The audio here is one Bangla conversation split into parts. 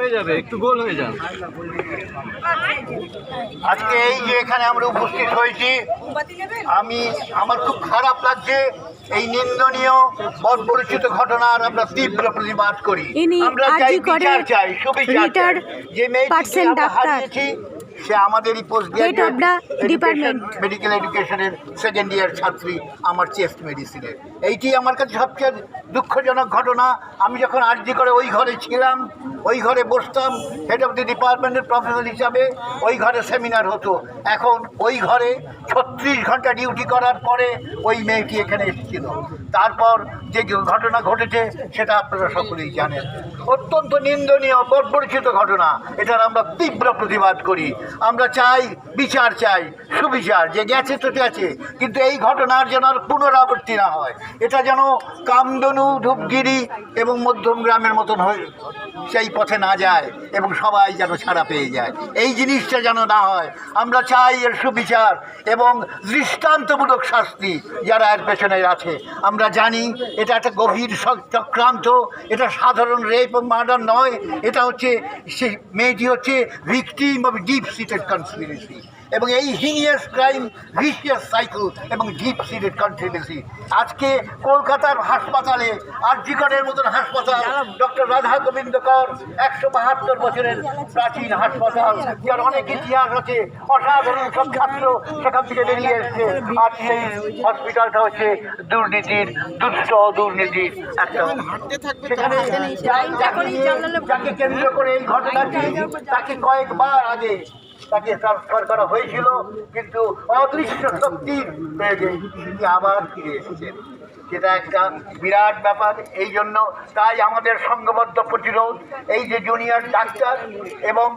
হয়ে যাবে, একটু গোল হয়ে যান। আজকে এই যে এখানে আমরা উপস্থিত হয়েছি, আমার খুব খারাপ লাগছে। এই নিন্দনীয় বর্বরচিত ঘটনার আমরা তীব্র প্রতিবাদ করি। আমরা চাই বিচার, চাই সুবিচার চাই। যে মেয়েটিকে আমরা হারিয়েছি সে আমাদেরই পোস্ট গ্রাজুয়েট মেডিকেল এডুকেশনের সেকেন্ড ইয়ার ছাত্রী, আমার চেস্ট মেডিসিনের। এইটি আমার কাছে সবচেয়ে দুঃখজনক ঘটনা। আমি যখন আরজি করে ওই ঘরে ছিলাম, ওই ঘরে বসতাম হেড অফ দি ডিপার্টমেন্টের প্রফেসর হিসাবে, ওই ঘরে সেমিনার হতো। এখন ওই ঘরে 36 ঘন্টা ডিউটি করার পরে ওই মেয়েটি এখানে এসেছিল। তারপর যে ঘটনা ঘটেছে সেটা আপনারা সকলেই জানেন। অত্যন্ত নিন্দনীয় বর্বরচিত ঘটনা, এটার আমরা তীব্র প্রতিবাদ করি। আমরা চাই বিচার, চাই সুবিচার। যে গেছে তো গেছে, কিন্তু এই ঘটনার যেন আর পুনরাবৃত্তি না হয়। এটা যেন কামদনু, ধূপগিরি এবং মধ্যম গ্রামের মতন হয়ে সেই পথে না যায় এবং সবাই যেন ছাড়া পেয়ে যায়। এই জিনিসটা যেন না হয়। আমরা চাই এর সুবিচার এবং দৃষ্টান্তমূলক শাস্তি যারা এর পেছনে আছে। আমরা জানি এটা একটা গভীর চক্রান্ত, এটা সাধারণ রেপ এবং মার্ডার নয়। এটা হচ্ছে সে মেয়েটি হচ্ছে victim of deep seated conspiracy, এবং এই হিনিয়াস ক্রাইম, ভিশিয়াস সাইকেল এবং ডিপ সিটেড কনস্পিরেসি। আজকে কলকাতার হাসপাতালে, আরজি করের মতন হাসপাতাল, ডক্টর রাধা গোবিন্দ কর 172 বছরের প্রাচীন হাসপাতাল, যার অনেক ইতিহাস আছে, অসাধারণ সব ছাত্র সেখান থেকে বেরিয়ে এসছে। আর সেই হসপিটালটা হচ্ছে দুর্নীতির, দুষ্ট দুর্নীতির একটা। সেখানে যাকে কেন্দ্র করে এই ঘটনাটি, তাকে কয়েকবার আগে তাকে ট্রান্সফার করা হয়েছিল, কিন্তু অদৃশ্য শক্তির প্রয়োগে তিনি আবার ফিরে এসেছেন। সেটা একটা বিরাট ব্যাপার। এই জন্য তাই আমাদের সংঘবদ্ধ প্রতিরোধ, এই যে জুনিয়র ডাক্তার এবং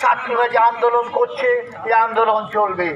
ছাত্ররা যে আন্দোলন করছে, এই আন্দোলন চলবে।